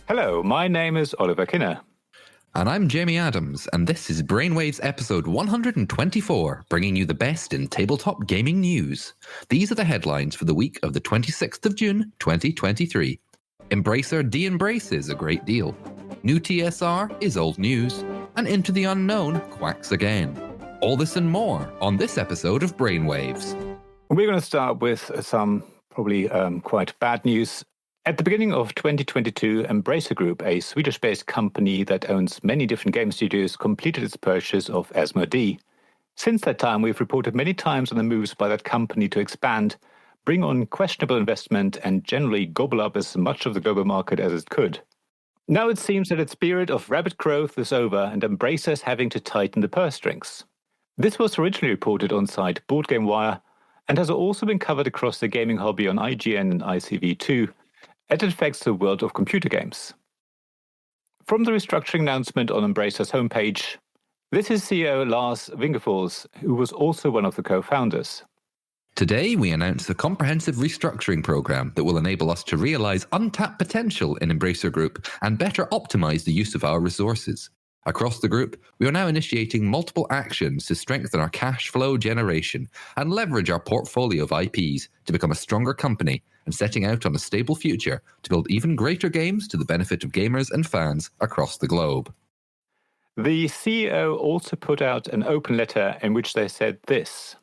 Hello, my name is Oliver Kinner. And I'm Jamie Adams, and this is Brainwaves episode 124, bringing you the best in tabletop gaming news. These are the headlines for the week of the 26th of June, 2023. Embracer de-embraces a great deal. nuTSR is old news, and Into the Unknown quacks again. All this and more on this episode of Brainwaves. We're going to start with some probably quite bad news. At the beginning of 2022, Embracer Group, a Swedish-based company that owns many different game studios, completed its purchase of Asmodee. Since that time, we've reported many times on the moves by that company to expand, bring on questionable investment, and generally gobble up as much of the global market as it could. Now it seems that its period of rapid growth is over and Embracer is having to tighten the purse strings. This was originally reported on site Board Game Wire and has also been covered across the gaming hobby on IGN and ICV2, as it affects the world of computer games. From the restructuring announcement on Embracer's homepage, this is CEO Lars Wingefors, who was also one of the co-founders. Today, we announce a comprehensive restructuring program that will enable us to realize untapped potential in Embracer Group and better optimize the use of our resources. Across the group, we are now initiating multiple actions to strengthen our cash flow generation and leverage our portfolio of IPs to become a stronger company and setting out on a stable future to build even greater games to the benefit of gamers and fans across the globe. The CEO also put out an open letter in which they said this.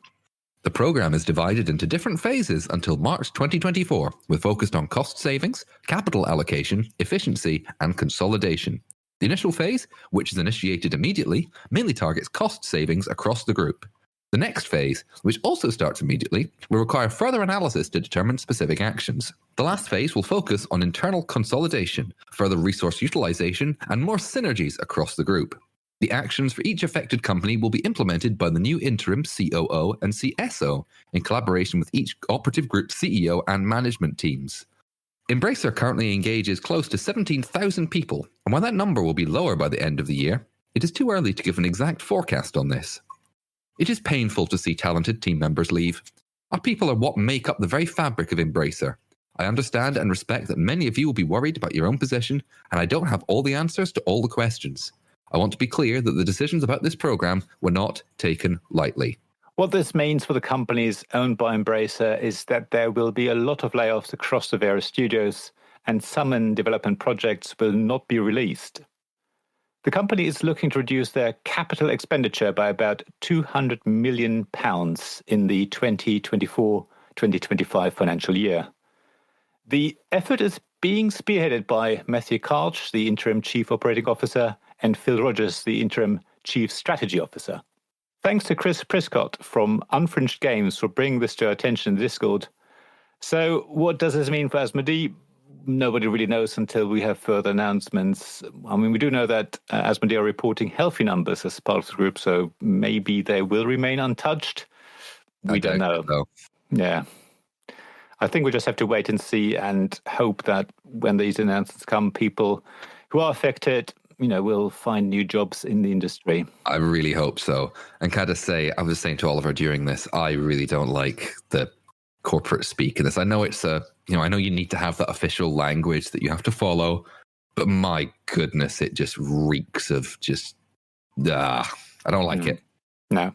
The program is divided into different phases until March 2024, with focused on cost savings, capital allocation, efficiency, and consolidation. The initial phase, which is initiated immediately, mainly targets cost savings across the group. The next phase, which also starts immediately, will require further analysis to determine specific actions. The last phase will focus on internal consolidation, further resource utilization, and more synergies across the group. The actions for each affected company will be implemented by the new interim COO and CSO in collaboration with each operative group CEO and management teams. Embracer currently engages close to 17,000 people, and while that number will be lower by the end of the year, it is too early to give an exact forecast on this. It is painful to see talented team members leave. Our people are what make up the very fabric of Embracer. I understand and respect that many of you will be worried about your own position, and I don't have all the answers to all the questions. I want to be clear that the decisions about this program were not taken lightly. What this means for the companies owned by Embracer is that there will be a lot of layoffs across the various studios, and some in development projects will not be released. The company is looking to reduce their capital expenditure by about £200 million in the 2024-2025 financial year. The effort is being spearheaded by Matthew Karch, the interim chief operating officer, and Phil Rogers, the interim chief strategy officer. Thanks to Chris Prescott from Unfringed Games for bringing this to our attention in Discord. So what does this mean for Asmodee? Nobody really knows until we have further announcements. I mean, we do know that Asmodee are reporting healthy numbers as part of the group, so maybe they will remain untouched. We don't know. So. Yeah. I think we just have to wait and see and hope that when these announcements come, people who are affected will find new jobs in the industry. I really hope so. And kind of say, I was saying to Oliver during this, I really don't like the corporate speak in this. I know it's I know you need to have that official language that you have to follow, but my goodness, it just reeks of just, I don't like it. No.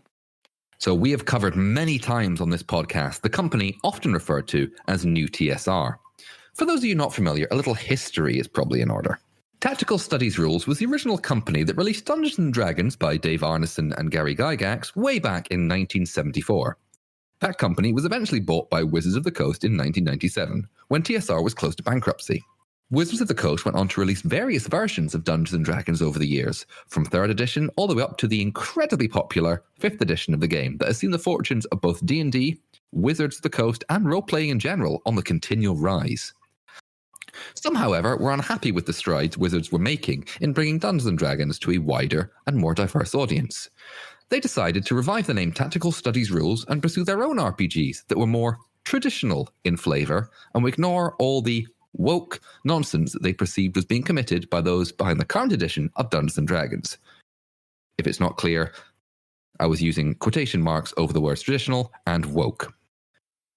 So we have covered many times on this podcast the company often referred to as nuTSR. For those of you not familiar, a little history is probably in order. Tactical Studies Rules was the original company that released Dungeons & Dragons by Dave Arneson and Gary Gygax way back in 1974. That company was eventually bought by Wizards of the Coast in 1997, when TSR was close to bankruptcy. Wizards of the Coast went on to release various versions of Dungeons & Dragons over the years, from 3rd edition all the way up to the incredibly popular 5th edition of the game that has seen the fortunes of both D&D, Wizards of the Coast, and role-playing in general on the continual rise. Some, however, were unhappy with the strides Wizards were making in bringing Dungeons & Dragons to a wider and more diverse audience. They decided to revive the name Tactical Studies Rules and pursue their own RPGs that were more traditional in flavour and ignore all the woke nonsense that they perceived as being committed by those behind the current edition of Dungeons & Dragons. If it's not clear, I was using quotation marks over the words traditional and woke.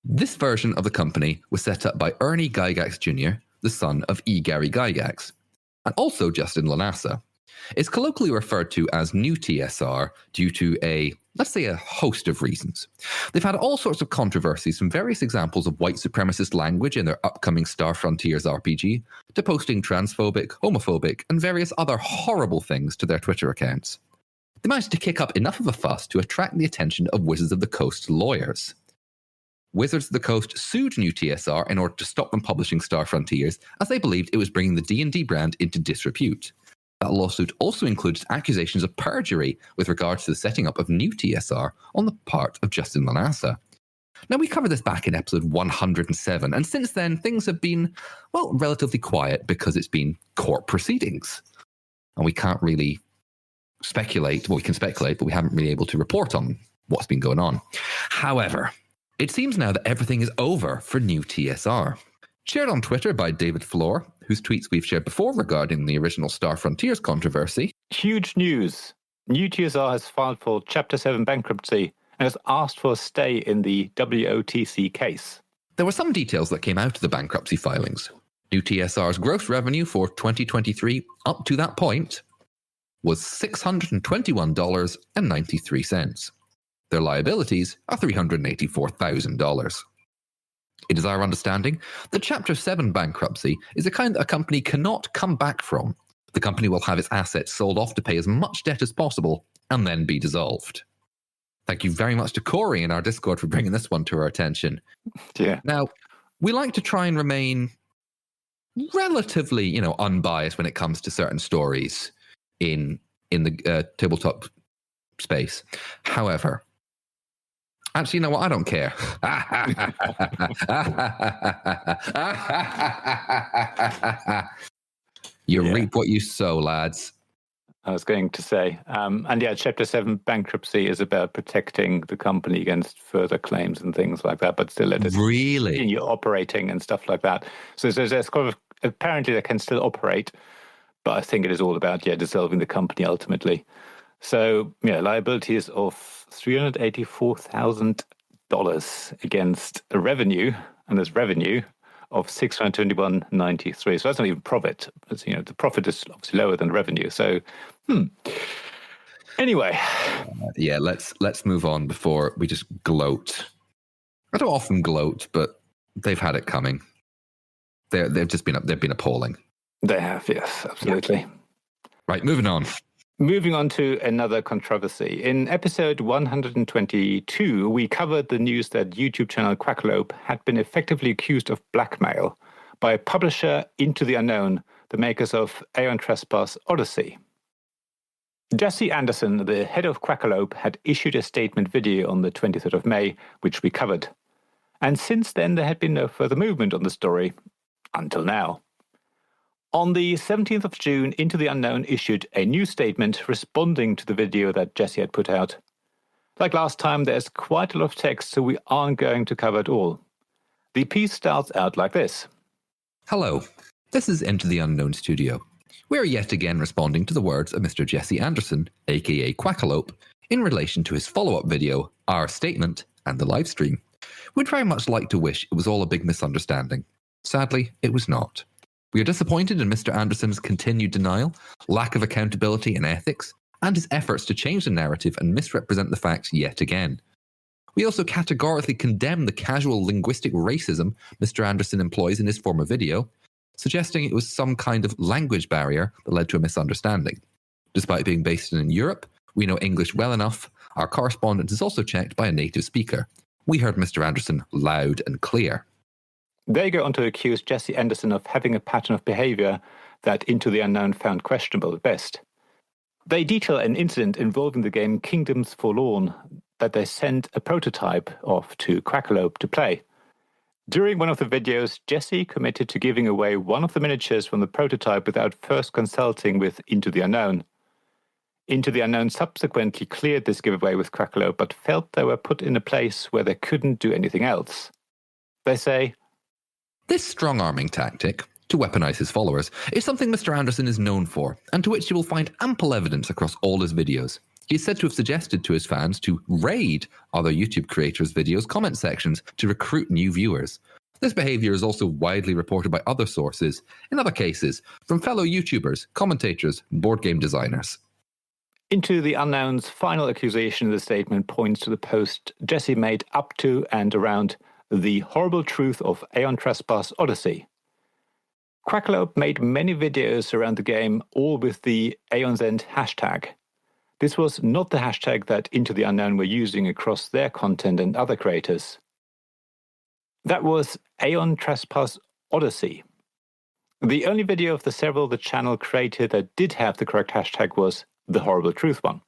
This version of the company was set up by Ernie Gygax Jr., the son of E. Gary Gygax. and also Justin Lanassa. It's colloquially referred to as nuTSR due to a host of reasons. They've had all sorts of controversies, from various examples of white supremacist language in their upcoming Star Frontiers RPG, to posting transphobic, homophobic, and various other horrible things to their Twitter accounts. They managed to kick up enough of a fuss to attract the attention of Wizards of the Coast's lawyers. Wizards of the Coast sued nuTSR in order to stop them publishing Star Frontiers, as they believed it was bringing the D&D brand into disrepute. That lawsuit also includes accusations of perjury with regards to the setting up of nuTSR on the part of Justin Lanassa. Now, we covered this back in episode 107, and since then, things have been, well, relatively quiet because it's been court proceedings. And we can't really speculate. Well, we can speculate, but we haven't really able to report on what's been going on. However, it seems now that everything is over for nuTSR. Shared on Twitter by David Floor, whose tweets we've shared before regarding the original Star Frontiers controversy. Huge news. nuTSR has filed for Chapter 7 bankruptcy and has asked for a stay in the WOTC case. There were some details that came out of the bankruptcy filings. nuTSR's gross revenue for 2023 up to that point was $621.93. Their liabilities are $384,000. It is our understanding that Chapter 7 bankruptcy is a kind that a company cannot come back from. The company will have its assets sold off to pay as much debt as possible and then be dissolved. Thank you very much to Corey in our Discord for bringing this one to our attention. Yeah. Now, we like to try and remain relatively, unbiased when it comes to certain stories in the tabletop space. However, actually, you know what? I don't care. You reap what you sow, lads. I was going to say. Chapter 7 bankruptcy is about protecting the company against further claims and things like that, but still let it continue operating and stuff like that. So there's kind of, apparently they can still operate, but I think it is all about, dissolving the company ultimately. So, liabilities of $384,000 against a revenue, and there's revenue of $621.93. So that's not even profit. It's, the profit is obviously lower than the revenue. So, Anyway. Let's move on before we just gloat. I don't often gloat, but they've had it coming. They've been appalling. They have, yes, absolutely. Yeah. Right, moving on. Moving on to another controversy. In episode 122, we covered the news that YouTube channel Quackalope had been effectively accused of blackmail by publisher Into the Unknown, the makers of Aeon Trespass Odyssey. Jesse Anderson, the head of Quackalope, had issued a statement video on the 23rd of May, which we covered. And since then, there had been no further movement on the story, until now. On the 17th of June, Into the Unknown issued a new statement responding to the video that Jesse had put out. Like last time, there's quite a lot of text, so we aren't going to cover it all. The piece starts out like this. Hello, this is Into the Unknown Studio. We are yet again responding to the words of Mr. Jesse Anderson, aka Quackalope, in relation to his follow-up video, Our Statement, and the live stream. We'd very much like to wish it was all a big misunderstanding. Sadly, it was not. We are disappointed in Mr. Anderson's continued denial, lack of accountability and ethics, and his efforts to change the narrative and misrepresent the facts yet again. We also categorically condemn the casual linguistic racism Mr. Anderson employs in his former video, suggesting it was some kind of language barrier that led to a misunderstanding. Despite being based in Europe, we know English well enough. Our correspondence is also checked by a native speaker. We heard Mr. Anderson loud and clear. They go on to accuse Jesse Anderson of having a pattern of behavior that Into the Unknown found questionable at best. They detail an incident involving the game Kingdoms Forlorn that they sent a prototype of to Quackalope to play. During one of the videos, Jesse committed to giving away one of the miniatures from the prototype without first consulting with Into the Unknown. Into the Unknown subsequently cleared this giveaway with Quackalope, but felt they were put in a place where they couldn't do anything else. They say, this strong-arming tactic, to weaponize his followers, is something Mr. Anderson is known for, and to which you will find ample evidence across all his videos. He is said to have suggested to his fans to raid other YouTube creators' videos' comment sections to recruit new viewers. This behavior is also widely reported by other sources, in other cases, from fellow YouTubers, commentators, and board game designers. Into the Unknown's final accusation of the statement points to the post Jesse made up to and around the horrible truth of Aeon Trespass Odyssey. Quackalope made many videos around the game, all with the Aeon's End hashtag. This was not the hashtag that Into the Unknown were using across their content and other creators. That was Aeon Trespass Odyssey. The only video of the several the channel created that did have the correct hashtag was the horrible truth one.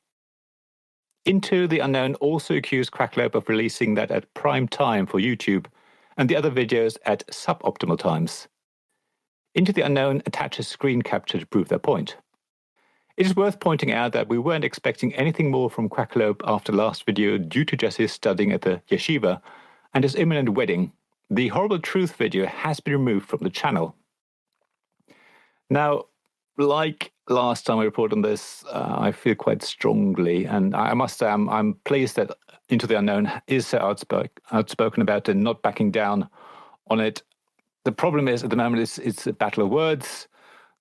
Into the Unknown also accused Quackalope of releasing that at prime time for YouTube and the other videos at suboptimal times. Into the Unknown attaches screen capture to prove their point. It is worth pointing out that we weren't expecting anything more from Quackalope after last video due to Jesse's studying at the yeshiva and his imminent wedding. The horrible truth video has been removed from the channel. Now, like last time I reported on this, I feel quite strongly, and I must say I'm pleased that Into the Unknown is so outspoken about it and not backing down on it. The problem is, at the moment, it's a battle of words.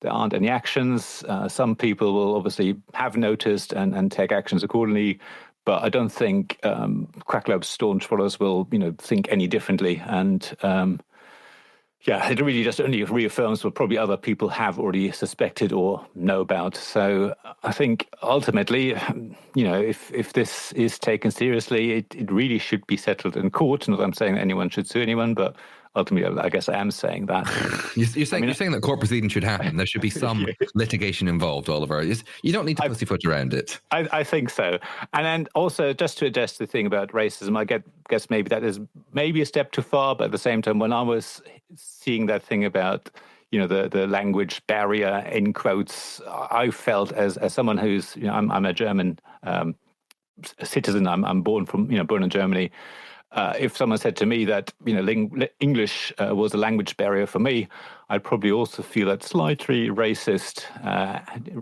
There aren't any actions. Some people will obviously have noticed and take actions accordingly, but I don't think Quackalope's staunch followers will, think any differently. And it really just only reaffirms what probably other people have already suspected or know about. So I think ultimately, if this is taken seriously, it really should be settled in court. Not that I'm saying that anyone should sue anyone, but ultimately, I guess I am saying that. You're saying that court proceeding should happen. There should be some litigation involved, Oliver. You don't need to pussyfoot around it. I think so. And then also, just to address the thing about racism, I guess maybe that is maybe a step too far, but at the same time, when I was seeing that thing about, the language barrier, in quotes, I felt as someone who's, I'm a German citizen, I'm born in Germany. If someone said to me that English was a language barrier for me, I'd probably also feel that slightly racist,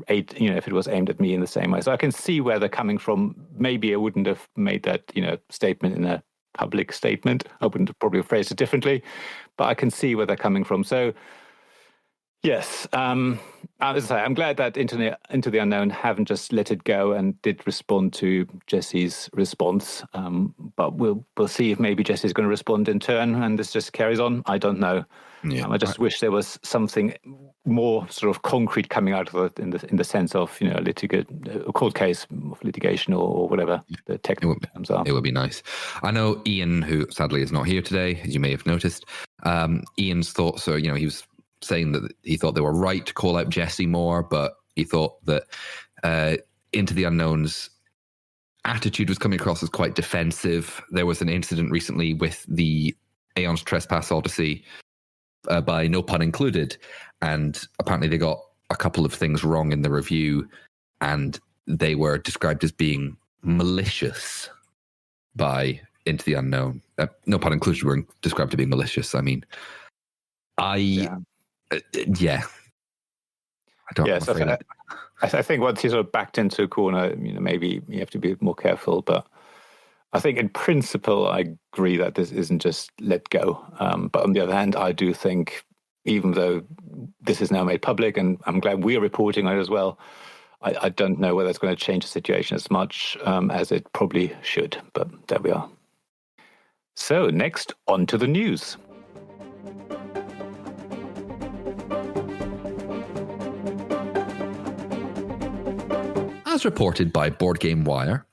if it was aimed at me in the same way. So I can see where they're coming from. Maybe I wouldn't have made that statement in a public statement. I wouldn't have probably phrased it differently, but I can see where they're coming from. So yes, as I say, I'm glad that Into the Unknown haven't just let it go and did respond to Jesse's response. But we'll see if maybe Jesse's going to respond in turn and this just carries on. I don't know. Yeah, I just wish there was something more sort of concrete coming out of it in the sense of a court case of litigation or whatever the technical terms are. It would be nice. I know Iain, who sadly is not here today, as you may have noticed. Ian's thoughts are, he was saying that he thought they were right to call out Jesse more, but he thought that Into the Unknown's attitude was coming across as quite defensive. There was an incident recently with the Aeon's Trespass Odyssey, by no pun included, and apparently they got a couple of things wrong in the review, and they were described as being malicious by Into the Unknown. No pun included were described to be malicious. I mean, I don't know. I think once he's sort of backed into a corner, maybe you have to be more careful. But I think in principle, I agree that this isn't just let go. But on the other hand, I do think, even though this is now made public, and I'm glad we're reporting on it as well, I don't know whether it's going to change the situation as much as it probably should. But there we are. So next, on to the news. As reported by Board Game Wire,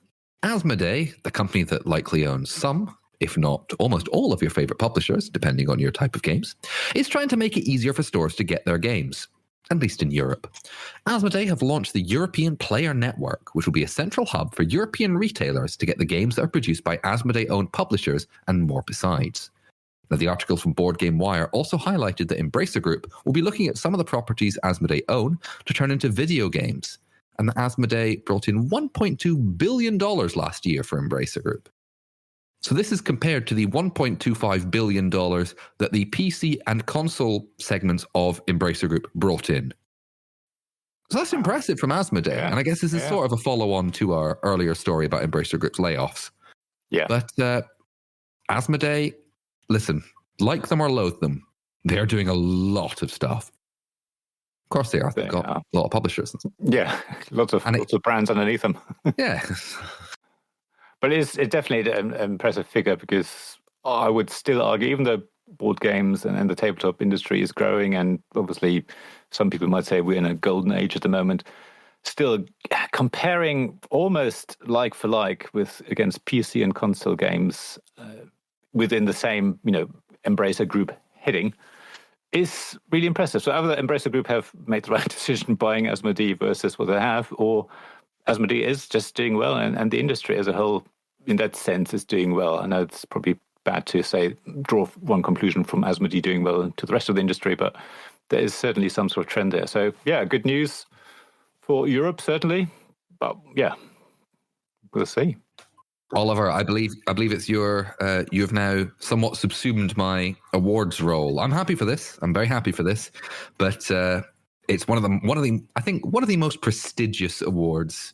Asmodee, the company that likely owns some, if not almost all of your favorite publishers, depending on your type of games, is trying to make it easier for stores to get their games, at least in Europe. Asmodee have launched the European Player Network, which will be a central hub for European retailers to get the games that are produced by Asmodee-owned publishers and more besides. Now, the article from Board Game Wire also highlighted that Embracer Group will be looking at some of the properties Asmodee own to turn into video games, and that Asmodee brought in $1.2 billion last year for Embracer Group. So this is compared to the $1.25 billion that the PC and console segments of Embracer Group brought in. So that's impressive from Asmodee. Yeah. And I guess this is sort of a follow-on to our earlier story about Embracer Group's layoffs. Yeah. But Asmodee, listen, like them or loathe them, they're doing a lot of stuff. Of course they are. They've got a lot of publishers. Yeah, lots of brands underneath them. Yeah. But it's definitely an impressive figure, because I would still argue, even though board games and the tabletop industry is growing, and obviously some people might say we're in a golden age at the moment, still comparing almost like for like against PC and console games within the same, Embracer Group heading is really impressive. So either Embracer Group have made the right decision buying Asmodee versus what they have, or Asmodee is just doing well, and the industry as a whole, in that sense, is doing well. I know it's probably bad to draw one conclusion from Asmodee doing well to the rest of the industry, but there is certainly some sort of trend there. So yeah, good news for Europe, certainly. But yeah, we'll see. Oliver, I believe it's your. You have now somewhat subsumed my awards role. I'm happy for this. I'm very happy for this, but it's one of the most prestigious awards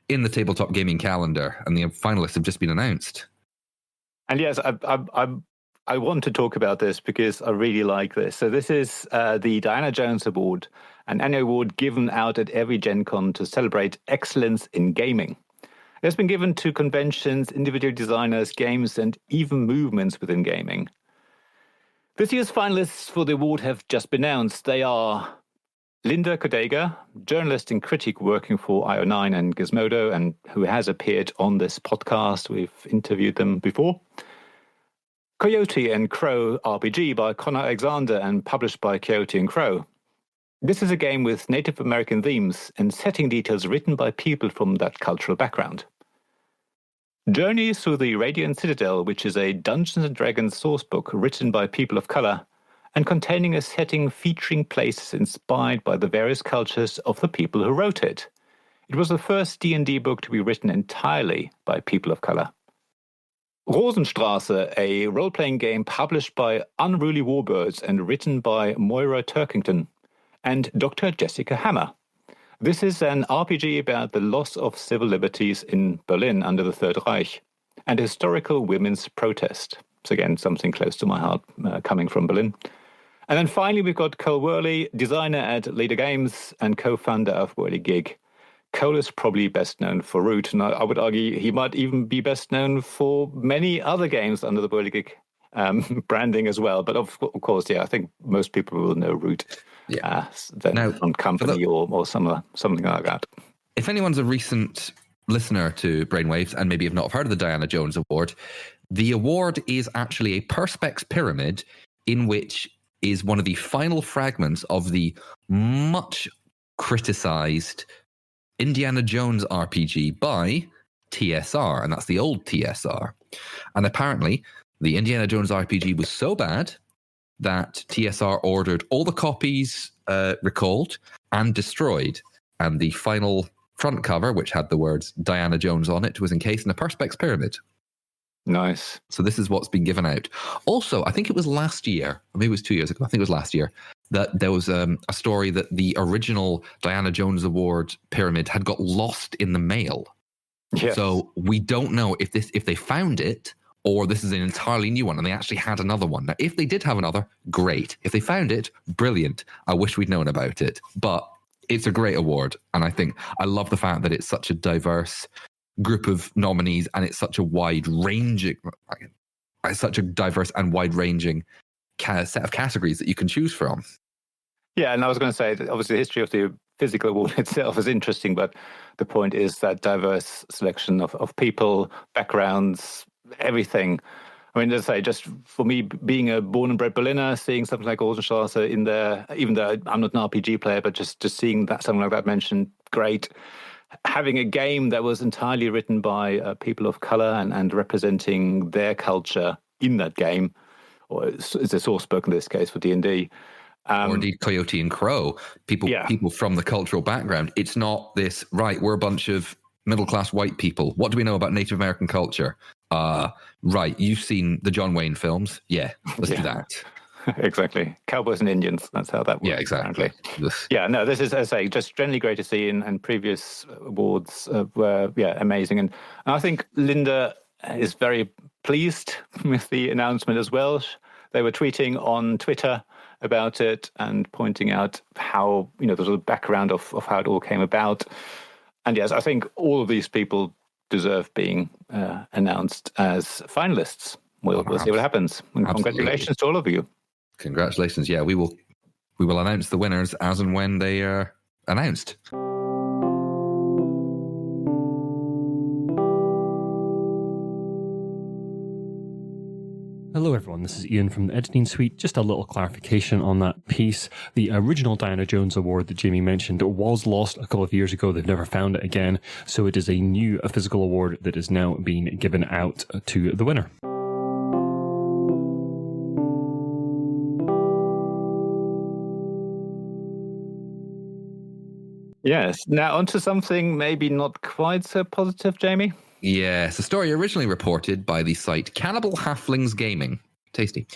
in the tabletop gaming calendar, and the finalists have just been announced. And yes, I want to talk about this because I really like this. So this is the Diana Jones Award, an annual award given out at every Gen Con to celebrate excellence in gaming. It has been given to conventions, individual designers, games, and even movements within gaming. This year's finalists for the award have just been announced. They are Linda Kodega, journalist and critic working for IO9 and Gizmodo, and who has appeared on this podcast. We've interviewed them before. Coyote and Crow RPG by Connor Alexander and published by Coyote and Crow. This is a game with Native American themes and setting details written by people from that cultural background. Journey Through the Radiant Citadel, which is a Dungeons & Dragons sourcebook written by people of color and containing a setting featuring places inspired by the various cultures of the people who wrote it. It was the first D&D book to be written entirely by people of color. Rosenstraße, a role-playing game published by Unruly Warbirds and written by Moira Turkington, and Dr. Jessica Hammer. This is an RPG about the loss of civil liberties in Berlin under the Third Reich and historical women's protest. So again, something close to my heart coming from Berlin. And then finally, we've got Cole Worley, designer at Leader Games and co-founder of Whirly Gig. Cole is probably best known for Root, and I would argue he might even be best known for many other games under the Whirly Gig branding as well. But of course, yeah, I think most people will know Root on Company or something like that. If anyone's a recent listener to Brainwaves and maybe have not heard of the Diana Jones Award, the award is actually a Perspex pyramid in which is one of the final fragments of the much criticized Indiana Jones RPG by TSR, and that's the old TSR. And apparently, the Indiana Jones RPG was so bad that TSR ordered all the copies recalled and destroyed, and the final front cover, which had the words Diana Jones on it, was encased in a Perspex pyramid. Nice. So this is what's been given out. Also, I think it was last year, or maybe it was 2 years ago, I think it was last year, that there was a story that the original Diana Jones Award pyramid had got lost in the mail. Yes. So we don't know if they found it or this is an entirely new one and they actually had another one. Now, if they did have another, great. If they found it, brilliant. I wish we'd known about it. But it's a great award. And I love the fact that it's such a diverse group of nominees and it's such a diverse and wide-ranging set of categories that you can choose from. Yeah, and I was going to say that obviously the history of the physical award itself is interesting, but the point is that diverse selection of people, backgrounds, everything. I mean, as I say, just for me, being a born and bred Berliner, seeing something like Rosenstraße in there, even though I'm not an RPG player, but just seeing that something like that mentioned, great. Having a game that was entirely written by people of color and representing their culture in that game, or it's a source book in this case for D&D. Or indeed Coyote and Crow, people from the cultural background. It's not this, right, we're a bunch of middle-class white people. What do we know about Native American culture? Right, you've seen the John Wayne films. Yeah, let's do that. Exactly. Cowboys and Indians, that's how that works. Yeah, exactly. Yeah, no, this is, as I say, just generally great to see, and previous awards were, amazing. And I think Linda is very pleased with the announcement as well. They were tweeting on Twitter about it and pointing out how, the sort of background of how it all came about. And yes, I think all of these people deserve being announced as finalists. We'll see what happens. And congratulations to all of you. Congratulations. Yeah, we will announce the winners as and when they are announced. Hello everyone, this is Iain from the Editing Suite. Just a little clarification on that piece. The original Diana Jones Award that Jamie mentioned was lost a couple of years ago. They've never found it again. So it is a physical award that is now being given out to the winner. Yes. Now onto something maybe not quite so positive, Jamie. Yes, a story originally reported by the site Cannibal Halflings Gaming. Tasty.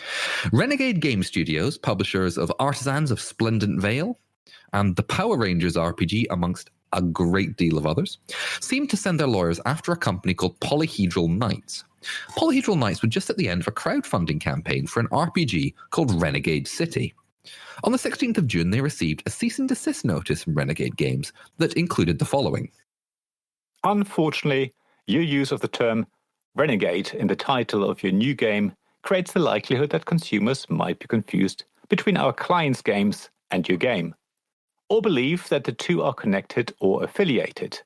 Renegade Game Studios, publishers of Artisans of Splendent Vale and the Power Rangers RPG, amongst a great deal of others, seemed to send their lawyers after a company called Polyhedral Knights. Polyhedral Knights were just at the end of a crowdfunding campaign for an RPG called Renegade City. On the 16th of June, they received a cease and desist notice from Renegade Games that included the following. Unfortunately, your use of the term Renegade in the title of your new game creates the likelihood that consumers might be confused between our client's games and your game, or believe that the two are connected or affiliated.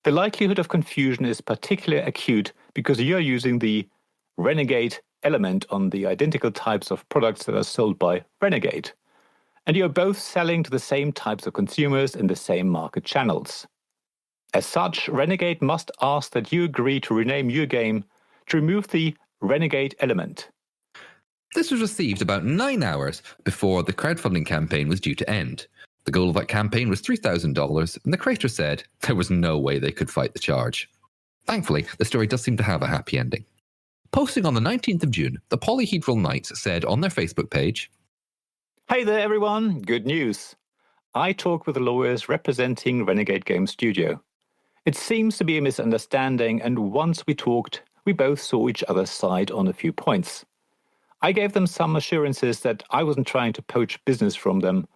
The likelihood of confusion is particularly acute because you're using the Renegade element on the identical types of products that are sold by Renegade, and you're both selling to the same types of consumers in the same market channels. As such, Renegade must ask that you agree to rename your game to remove the Renegade element. This was received about 9 hours before the crowdfunding campaign was due to end. The goal of that campaign was $3,000, and the creator said there was no way they could fight the charge. Thankfully, the story does seem to have a happy ending. Posting on the 19th of June, the Polyhedral Knights said on their Facebook page, Hey there everyone, good news. I talked with the lawyers representing Renegade Game Studio. It seems to be a misunderstanding, and once we talked, we both saw each other's side on a few points. I gave them some assurances that I wasn't trying to poach business from them,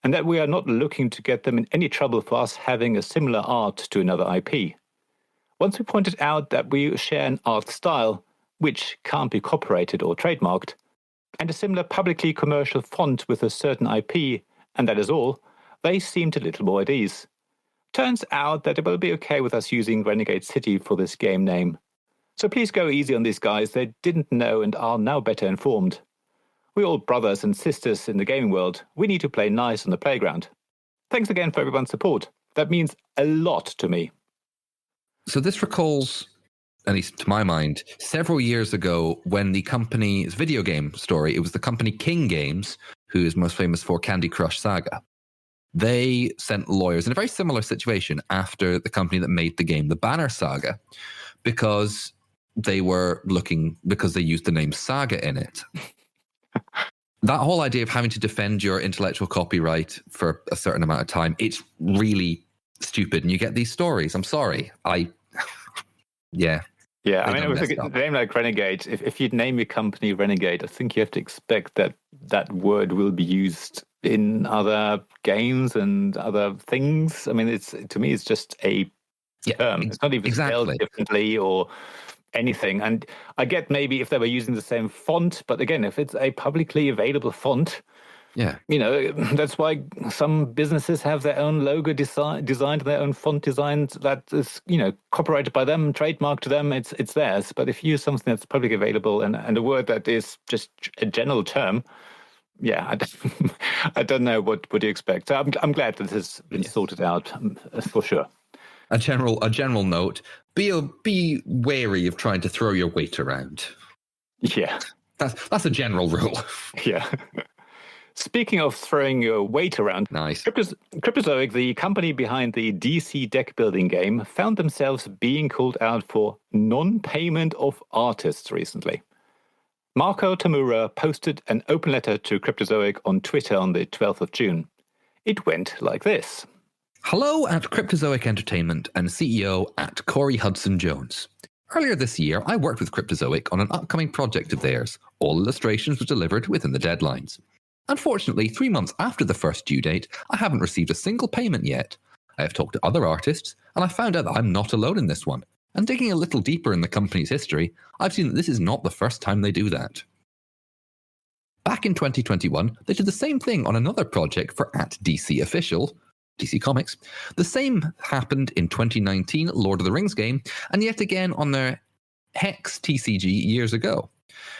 and that we are not looking to get them in any trouble for us having a similar art to another IP. Once we pointed out that we share an art style, which can't be copyrighted or trademarked, and a similar publicly commercial font with a certain IP, and that is all, they seemed a little more at ease. Turns out that it will be okay with us using Renegade City for this game name. So please go easy on these guys, they didn't know and are now better informed. We're all brothers and sisters in the gaming world. We need to play nice on the playground. Thanks again for everyone's support. That means a lot to me. So this recalls, at least to my mind, several years ago when the company's video game story, it was the company King Games, who is most famous for Candy Crush Saga. They sent lawyers in a very similar situation after the company that made the game, the Banner Saga, because they used the name Saga in it. That whole idea of having to defend your intellectual copyright for a certain amount of time, it's really stupid. And you get these stories. I'm sorry. Yeah. Yeah, I mean, with a name like Renegade, if you'd name your company Renegade, I think you have to expect that that word will be used in other games and other things. I mean, to me, it's just a term. It's not even spelled differently or anything. And I get maybe if they were using the same font, but again, if it's a publicly available font, that's why some businesses have their own logo designed, their own font designs that is, copyrighted by them, trademarked to them, it's theirs. But if you use something that's publicly available and a word that is just a general term, I don't know what you expect. So I'm glad that this has been sorted out for sure. A general note: be wary of trying to throw your weight around. Yeah, that's a general rule. Yeah. Speaking of throwing your weight around, nice. Cryptozoic, the company behind the DC deck building game, found themselves being called out for non-payment of artists recently. Marco Tamura posted an open letter to Cryptozoic on Twitter on the 12th of June. It went like this. Hello at Cryptozoic Entertainment and CEO at Corey Hudson Jones. Earlier this year, I worked with Cryptozoic on an upcoming project of theirs. All illustrations were delivered within the deadlines. Unfortunately, 3 months after the first due date, I haven't received a single payment yet. I have talked to other artists, and I found out that I'm not alone in this one. And digging a little deeper in the company's history, I've seen that this is not the first time they do that. Back in 2021, they did the same thing on another project for @DC Official, DC Comics. The same happened in 2019 Lord of the Rings game, and yet again on their Hex TCG years ago.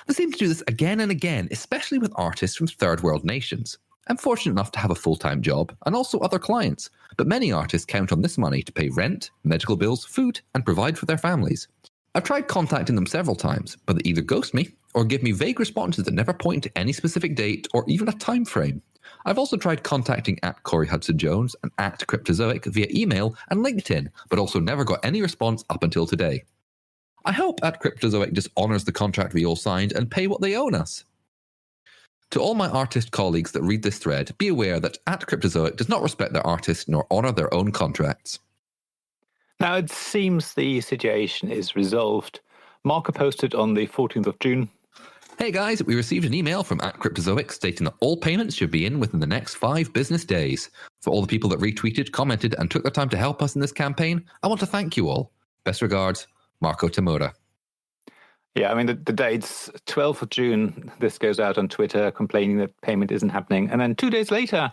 They seem to do this again and again, especially with artists from third world nations. I'm fortunate enough to have a full-time job and also other clients, but many artists count on this money to pay rent, medical bills, food, and provide for their families. I've tried contacting them several times, but they either ghost me or give me vague responses that never point to any specific date or even a time frame. I've also tried contacting @Corey Hudson Jones and @Cryptozoic via email and LinkedIn, but also never got any response up until today. I hope @Cryptozoic just honours the contract we all signed and pay what they owe us. To all my artist colleagues that read this thread, be aware that @Cryptozoic does not respect their artists nor honour their own contracts. Now, it seems the situation is resolved. Marker posted on the 14th of June. Hey guys, we received an email from @Cryptozoic stating that all payments should be in within the next 5 business days. For all the people that retweeted, commented, and took their time to help us in this campaign, I want to thank you all. Best regards, Marco Tamura. Yeah, I mean, the date's 12th of June. This goes out on Twitter complaining that payment isn't happening. And then 2 days later,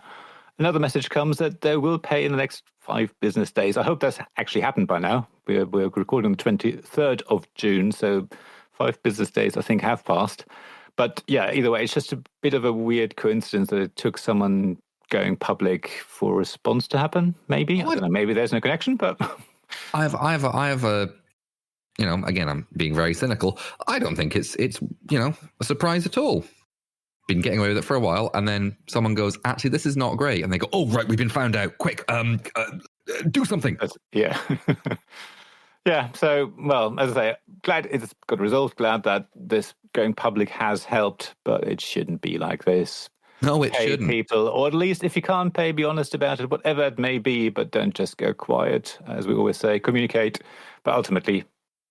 another message comes that they will pay in the next 5 business days. I hope that's actually happened by now. We're recording the 23rd of June, so 5 business days, I think, have passed. But yeah, either way, it's just a bit of a weird coincidence that it took someone going public for a response to happen, maybe. I don't know, maybe there's no connection, but... I have a again, I'm being very cynical. I don't think it's a surprise at all. Been getting away with it for a while, and then someone goes, actually, this is not great. And they go, oh, right, we've been found out. Quick, do something. Yeah. Yeah, so, well, as I say, glad it's got resolved, glad that this going public has helped, but it shouldn't be like this. No, it Pay shouldn't. people, or at least if you can't pay, be honest about it, whatever it may be, but don't just go quiet, as we always say, communicate, but ultimately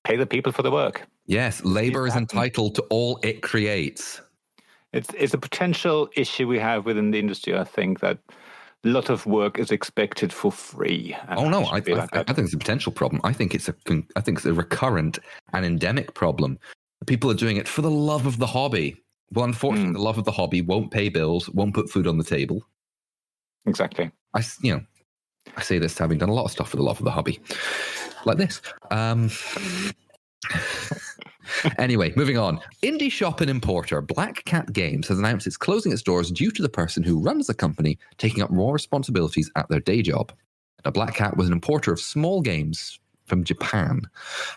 pay the people for the work. Yes, labor is entitled to all it creates. It's a potential issue we have within the industry, I think, that a lot of work is expected for free. Oh no, I think it's a potential problem. I think it's a recurrent and endemic problem. People are doing it for the love of the hobby. Well, unfortunately, the love of the hobby won't pay bills, won't put food on the table. Exactly. I say this having done a lot of stuff for the love of the hobby, like this. Anyway, moving on. Indie shop and importer Black Cat Games has announced it's closing its doors due to the person who runs the company taking up more responsibilities at their day job. Now, Black Cat was an importer of small games from Japan.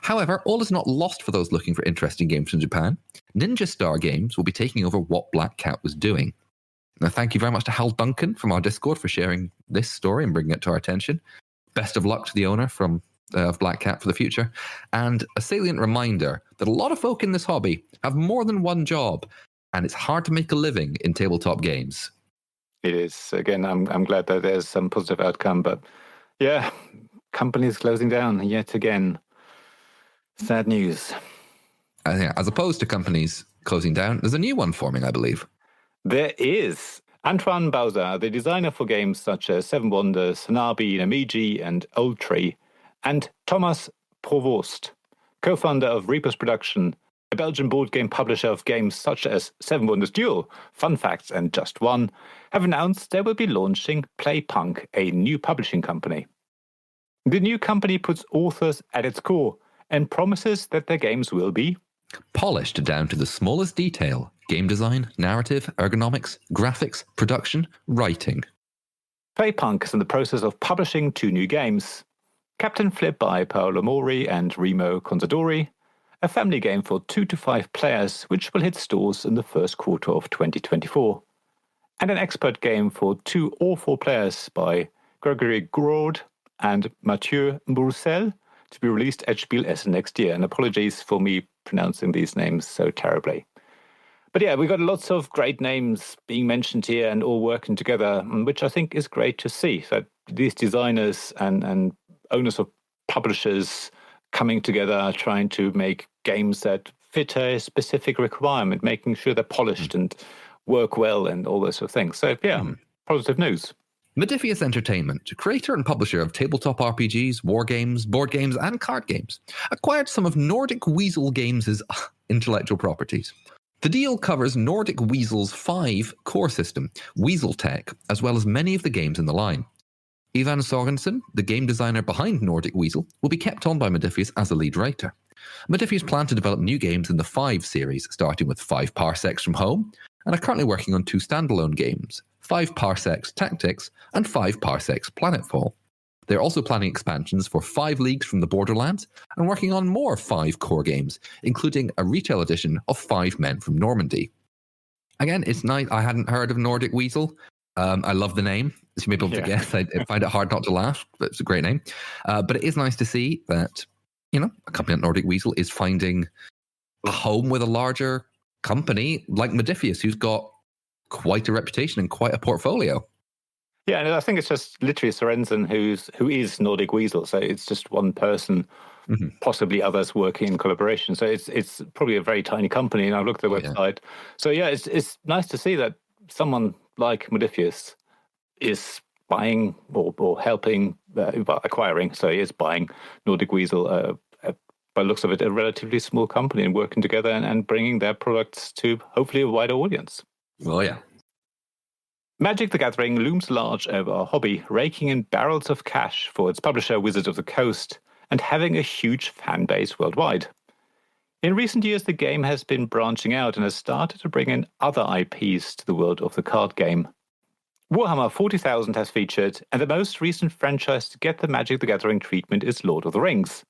However, all is not lost for those looking for interesting games from Japan. Ninja Star Games will be taking over what Black Cat was doing. Now, thank you very much to Hal Duncan from our Discord for sharing this story and bringing it to our attention. Best of luck to the owner of Black Cat for the future. And a salient reminder that a lot of folk in this hobby have more than one job, and it's hard to make a living in tabletop games. It is. Again, I'm glad that there's some positive outcome, but yeah, companies closing down yet again. Sad news. As opposed to companies closing down, there's a new one forming, I believe. There is. Antoine Bauza, the designer for games such as Seven Wonders, Hanabi, Namiji, and Old Tree, and Thomas Provost, co-founder of Reapers Production, a Belgian board game publisher of games such as Seven Wonders Duel, Fun Facts, and Just One, have announced they will be launching Playpunk, a new publishing company. The new company puts authors at its core and promises that their games will be polished down to the smallest detail: game design, narrative, ergonomics, graphics, production, writing. Playpunk is in the process of publishing 2 new games. Captain Flip by Paolo Mori and Remo Consadori, a family game for 2 to 5 players which will hit stores in the first quarter of 2024. And an expert game for 2 or 4 players by Gregory Grodd and Mathieu Broussel to be released at Spiel Essen next year. And apologies for me pronouncing these names so terribly. But yeah, we've got lots of great names being mentioned here and all working together, which I think is great to see, that these designers and owners of publishers coming together, trying to make games that fit a specific requirement, making sure they're polished and work well and all those sort of things. So, positive news. Modiphius Entertainment, creator and publisher of tabletop RPGs, war games, board games, and card games, acquired some of Nordic Weasel Games' intellectual properties. The deal covers Nordic Weasel's 5 core system, Weasel Tech, as well as many of the games in the line. Ivan Sorensen, the game designer behind Nordic Weasel, will be kept on by Modiphius as a lead writer. Modiphius plan to develop new games in the 5 series, starting with 5 Parsecs from Home, and are currently working on 2 standalone games, 5 Parsecs Tactics and 5 Parsecs Planetfall. They're also planning expansions for 5 Leagues from the Borderlands and working on more 5 core games, including a retail edition of 5 Men from Normandy. Again, it's nice. I hadn't heard of Nordic Weasel. I love the name. As you may be able to guess, I find it hard not to laugh, but it's a great name. But it is nice to see that, a company like Nordic Weasel is finding a home with a larger company like Modiphius, who's got quite a reputation and quite a portfolio. Yeah, and I think it's just literally Sorensen who is Nordic Weasel. So it's just one person, possibly others working in collaboration. So it's probably a very tiny company. And I've looked at the website. Yeah. So yeah, it's nice to see that someone like Modiphius is buying or helping, acquiring. So he is buying Nordic Weasel. By the looks of it, a relatively small company, and working together and bringing their products to hopefully a wider audience. Oh yeah. Magic the Gathering looms large over our hobby, raking in barrels of cash for its publisher Wizards of the Coast and having a huge fan base worldwide. In recent years, the game has been branching out and has started to bring in other IPs to the world of the card game. Warhammer 40,000 has featured, and the most recent franchise to get the Magic the Gathering treatment is Lord of the Rings.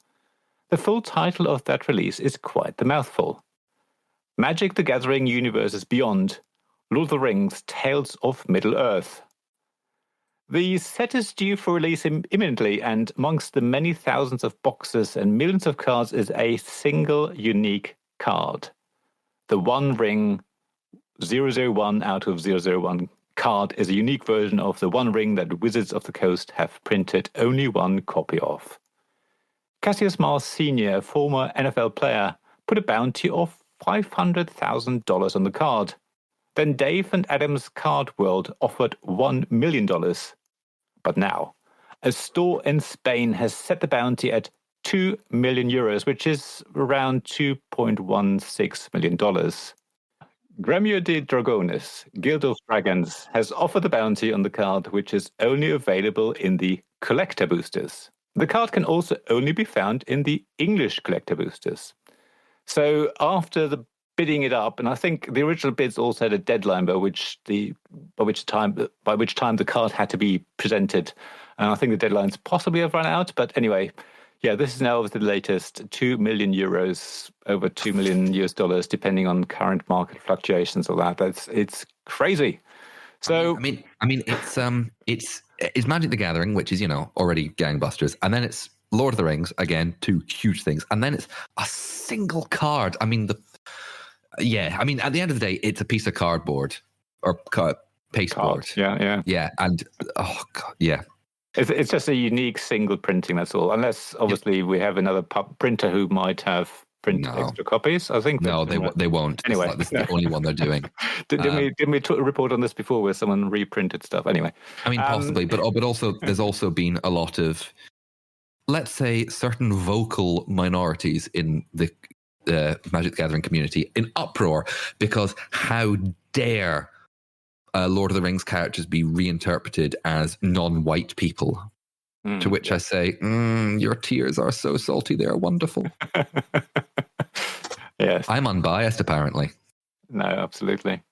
The full title of that release is quite the mouthful. Magic the Gathering Universes Beyond, Lord of the Rings, Tales of Middle-earth. The set is due for release imminently, and amongst the many thousands of boxes and millions of cards is a single unique card. The One Ring 001 out of 001 card is a unique version of the One Ring that Wizards of the Coast have printed only one copy of. Cassius Mars Sr., a former NFL player, put a bounty of $500,000 on the card. Then Dave and Adam's Card World offered $1 million. But now, a store in Spain has set the bounty at €2 million, which is around $2.16 million. Gremio de Dragones, Guild of Dragons, has offered the bounty on the card, which is only available in the collector boosters. The card can also only be found in the English collector boosters. So after the bidding it up, and I think the original bids also had a deadline by which time the card had to be presented, and I think the deadlines possibly have run out. But anyway, yeah, this is now the latest €2 million, over $2 million US, depending on current market fluctuations or that. It's crazy. So I mean, it's Magic the Gathering, which is already gangbusters, and then it's Lord of the Rings, again, 2 huge things, and then it's a single card. I mean, at the end of the day, it's a piece of cardboard or pasteboard. Yeah, and oh god, yeah. It's just a unique single printing. That's all. Unless obviously we have another printer who might have printed extra copies. I think no, they won't. Anyway, this is the only one they're doing. Didn't we report on this before, where someone reprinted stuff? Anyway, I mean, possibly, but also there's also been a lot of, let's say, certain vocal minorities in the Magic the Gathering community in uproar because how dare Lord of the Rings characters be reinterpreted as non-white people? To which I say, your tears are so salty, they are wonderful. Yes. I'm unbiased, apparently. No, absolutely.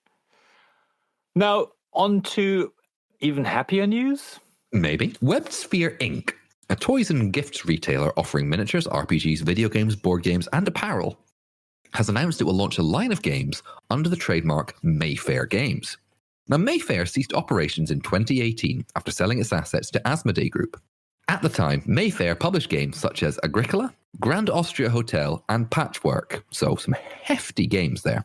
Now, on to even happier news? Maybe. WebSphere Inc., a toys and gifts retailer offering miniatures, RPGs, video games, board games, and apparel, has announced it will launch a line of games under the trademark Mayfair Games. Now, Mayfair ceased operations in 2018 after selling its assets to Asmodee Group. At the time, Mayfair published games such as Agricola, Grand Austria Hotel, and Patchwork, so some hefty games there.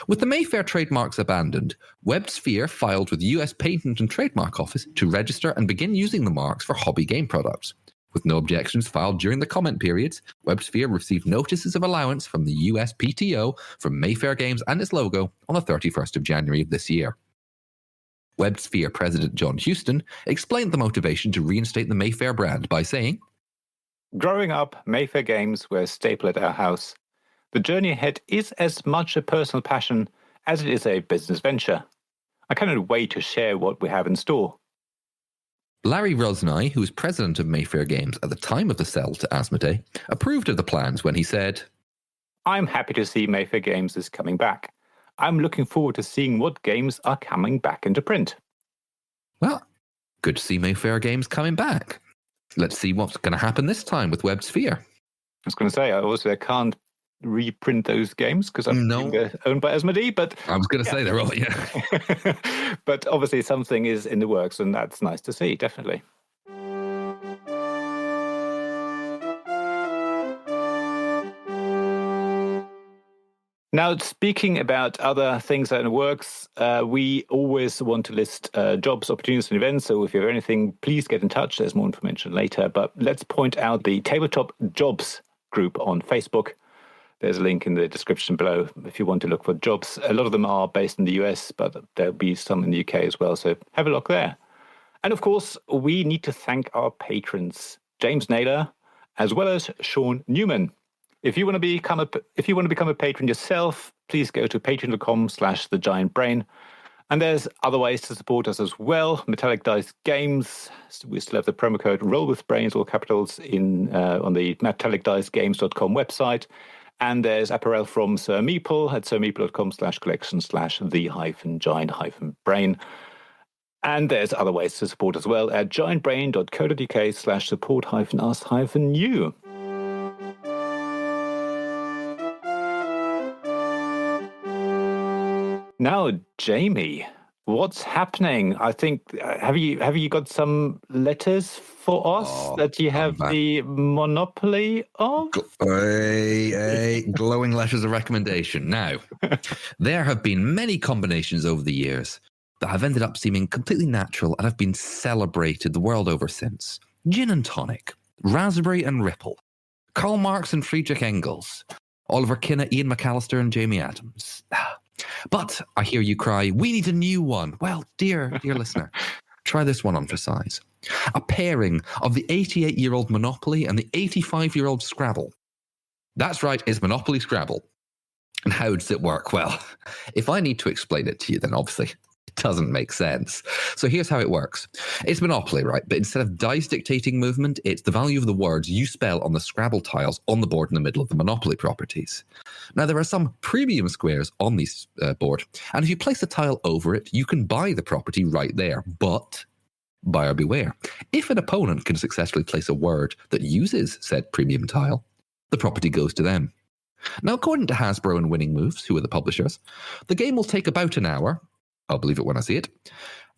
With the Mayfair trademarks abandoned, WebSphere filed with the US Patent and Trademark Office to register and begin using the marks for hobby game products. With no objections filed during the comment periods, WebSphere received notices of allowance from the USPTO from Mayfair Games and its logo on the 31st of January of this year. WebSphere President John Houston explained the motivation to reinstate the Mayfair brand by saying, "Growing up, Mayfair Games were a staple at our house. The journey ahead is as much a personal passion as it is a business venture. I cannot wait to share what we have in store." Larry Rosnai, who was president of Mayfair Games at the time of the sell to Asmodee, approved of the plans when he said, "I'm happy to see Mayfair Games is coming back. I'm looking forward to seeing what games are coming back into print." Well, good to see Mayfair Games coming back. Let's see what's going to happen this time with WebSphere. I was going to say, I can't reprint those games because they're owned by Asmodee, but I was going to say they're all, yeah. But obviously something is in the works, and that's nice to see, definitely. Now, speaking about other things that are in the works, we always want to list jobs, opportunities, and events. So if you have anything, please get in touch. There's more information later. But let's point out the Tabletop Jobs group on Facebook. There's a link in the description below if you want to look for jobs. A lot of them are based in the US, but there'll be some in the UK as well. So have a look there. And of course, we need to thank our patrons, James Naylor, as well as Shaun Newan. If you want to become a patron yourself, please go to patreon.com/thegiantbrain. And there's other ways to support us as well. Metallic Dice Games. We still have the promo code RollWithBrains, all capitals, on the metallicdicegames.com website. And there's apparel from Sir Meeple at sirmeeple.com/collection/the-giant-brain. And there's other ways to support as well at giantbrain.co.uk/support-us-you. Now, Jamie, what's happening? I think have you got some letters for us that you have the monopoly of? Glowing letters of recommendation. Now, there have been many combinations over the years that have ended up seeming completely natural and have been celebrated the world over since. Gin and tonic, raspberry and ripple, Karl Marx and Friedrich Engels, Oliver Kinner, Ian McAllister and Jamie Adams. But I hear you cry, we need a new one. Well, dear listener, try this one on for size. A pairing of the 88-year-old Monopoly and the 85-year-old Scrabble. That's right, it's Monopoly Scrabble. And how does it work? Well, if I need to explain it to you, then obviously it doesn't make sense. So here's how it works. It's Monopoly, right? But instead of dice dictating movement, it's the value of the words you spell on the Scrabble tiles on the board in the middle of the Monopoly properties. Now, there are some premium squares on this board, and if you place a tile over it, you can buy the property right there. But buyer beware. If an opponent can successfully place a word that uses said premium tile, the property goes to them. Now, according to Hasbro and Winning Moves, who are the publishers, the game will take about an hour. I'll believe it when I see it.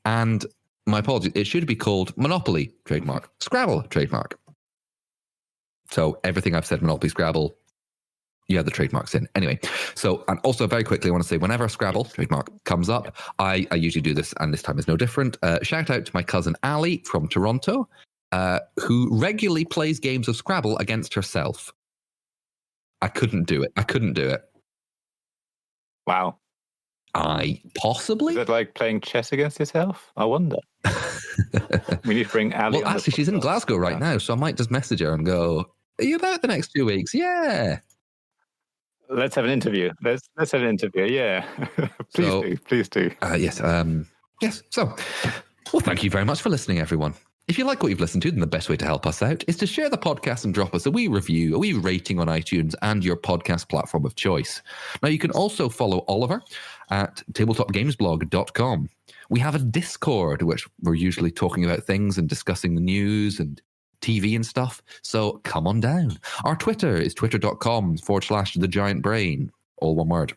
And my apologies, it should be called Monopoly, trademark, Scrabble, trademark. So everything I've said, Monopoly, Scrabble, you have the trademarks in. Anyway, so, and also very quickly, I want to say, whenever Scrabble, trademark, comes up, I usually do this, and this time is no different. Shout out to my cousin Ali from Toronto, who regularly plays games of Scrabble against herself. I couldn't do it. Wow. Possibly? Is it like playing chess against yourself? I wonder. We need to bring Ali. Well, actually, she's in Glasgow right now, so I might just message her and go, are you about the next 2 weeks? Yeah. Let's have an interview. Let's have an interview. Yeah. Please do. Yes. Yes. So, well, thank you very much for listening, everyone. If you like what you've listened to, then the best way to help us out is to share the podcast and drop us a wee review, a wee rating on iTunes and your podcast platform of choice. Now, you can also follow Oliver at tabletopgamesblog.com. We have a Discord, which we're usually talking about things and discussing the news and TV and stuff. So come on down. Our Twitter is twitter.com/thegiantbrain, all one word.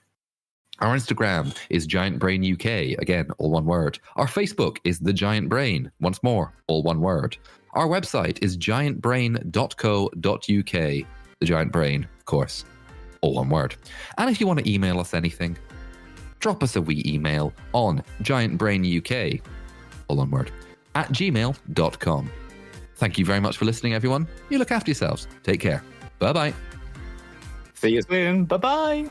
Our Instagram is Giant Brain UK, again, all one word. Our Facebook is The Giant Brain, once more, all one word. Our website is giantbrain.co.uk, The Giant Brain, of course, all one word. And if you want to email us anything, drop us a wee email on giantbrainuk, all one word, @gmail.com. Thank you very much for listening, everyone. You look after yourselves. Take care. Bye-bye. See you soon. Bye-bye.